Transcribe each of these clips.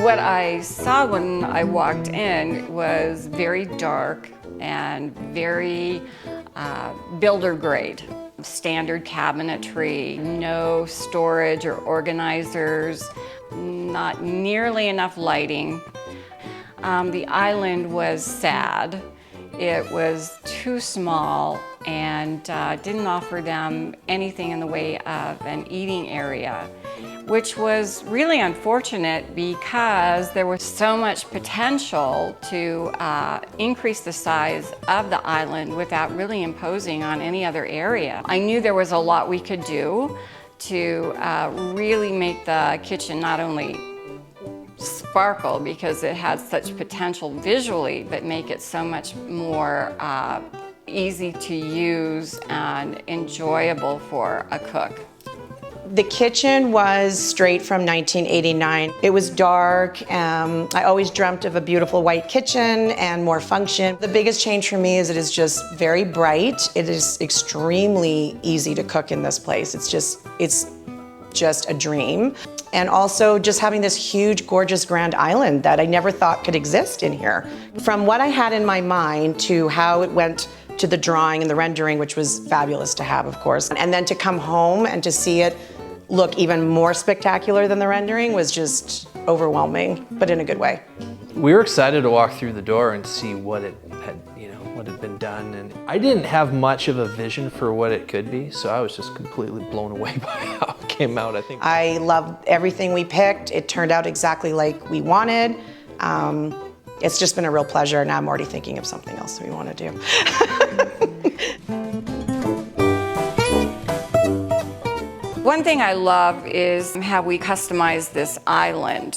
What I saw when I walked in was very dark and very builder grade. Standard cabinetry, no storage or organizers, not nearly enough lighting. The island was sad. It was too small and didn't offer them anything in the way of an eating area, which was really unfortunate because there was so much potential to increase the size of the island without really imposing on any other area. I knew there was a lot we could do to really make the kitchen not only sparkle because it had such potential visually, but make it so much more easy to use and enjoyable for a cook. The kitchen was straight from 1989. It was dark. I always dreamt of a beautiful white kitchen and more function. The biggest change for me is it is just very bright. It is extremely easy to cook in this place. It's just a dream. And also just having this huge, gorgeous grand island that I never thought could exist in here. From what I had in my mind to how it went to the drawing and the rendering, which was fabulous to have, of course. And then to come home and to see it look even more spectacular than the rendering was just overwhelming, but in a good way. We were excited to walk through the door and see what it had, what had been done. And I didn't have much of a vision for what it could be, so I was just completely blown away by how it came out, I think. I loved everything we picked. It turned out exactly like we wanted. It's just been a real pleasure. Now I'm already thinking of something else we want to do. One thing I love is how we customize this island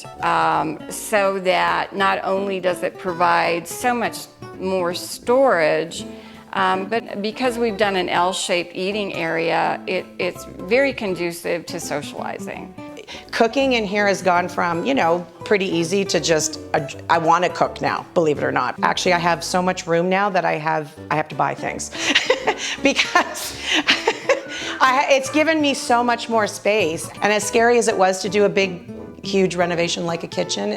so that not only does it provide so much more storage, but because we've done an L-shaped eating area, it's very conducive to socializing. Cooking in here has gone from, pretty easy to just, I want to cook now, believe it or not. Actually, I have so much room now that I have to buy things because it's given me so much more space. And as scary as it was to do a big, huge renovation like a kitchen,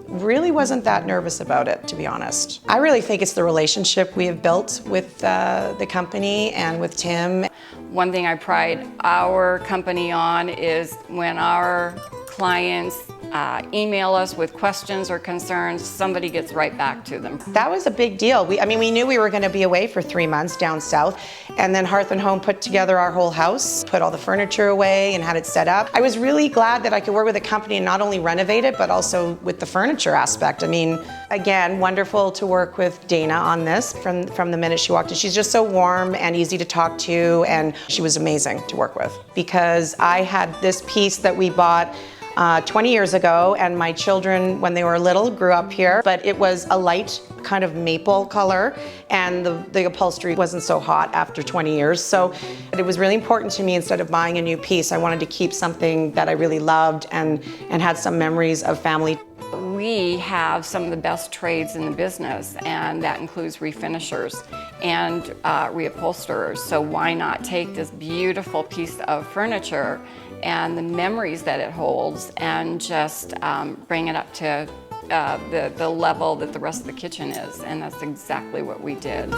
really wasn't that nervous about it, to be honest. I really think it's the relationship we have built with the company and with Tim. One thing I pride our company on is when our clients email us with questions or concerns, somebody gets right back to them. That was a big deal. We knew we were going to be away for 3 months down south, and then Hearth and Home put together our whole house, put all the furniture away and had it set up. I was really glad that I could work with a company and not only renovate it, but also with the furniture aspect. Again, wonderful to work with Dana on this from the minute she walked in. She's just so warm and easy to talk to, and she was amazing to work with. Because I had this piece that we bought 20 years ago, and my children, when they were little, grew up here, but it was a light kind of maple color, and the upholstery wasn't so hot after 20 years. So it was really important to me, instead of buying a new piece, I wanted to keep something that I really loved and had some memories of family. We have some of the best trades in the business, and that includes refinishers and reupholsterers. So why not take this beautiful piece of furniture and the memories that it holds and just bring it up to the level that the rest of the kitchen is, and that's exactly what we did.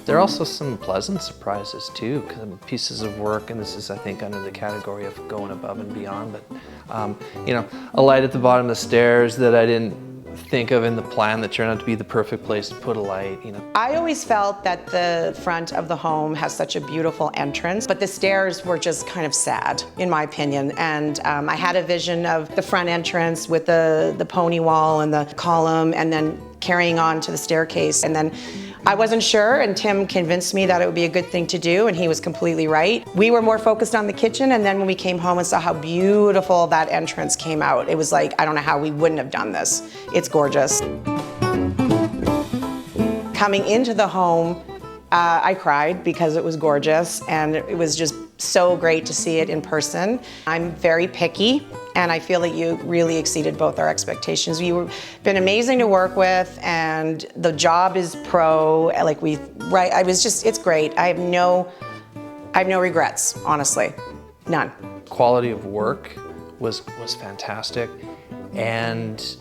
There are also some pleasant surprises too, pieces of work, and this is, I think, under the category of going above and beyond, but a light at the bottom of the stairs that I didn't think of in the plan that turned out to be the perfect place to put a light. I always felt that the front of the home has such a beautiful entrance, but the stairs were just kind of sad, in my opinion. And I had a vision of the front entrance with the pony wall and the column, and then carrying on to the staircase. And then I wasn't sure, and Tim convinced me that it would be a good thing to do, and he was completely right. We were more focused on the kitchen, and then when we came home and saw how beautiful that entrance came out, it was like, I don't know how we wouldn't have done this. It's gorgeous. Coming into the home, I cried because it was gorgeous, and it was just so great to see it in person. I'm very picky, and I feel that you really exceeded both our expectations. You've been amazing to work with, and the job is pro. It's great. I have no regrets, honestly, none. Quality of work was fantastic, And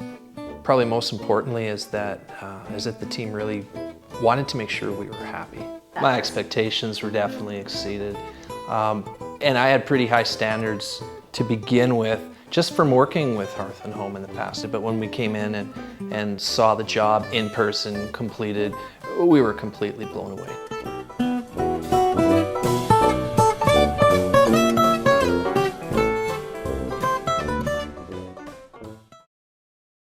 probably most importantly is that the team really wanted to make sure we were happy. My expectations were definitely exceeded. And I had pretty high standards to begin with, just from working with Hearth and Home in the past. But when we came in and saw the job in person completed, we were completely blown away.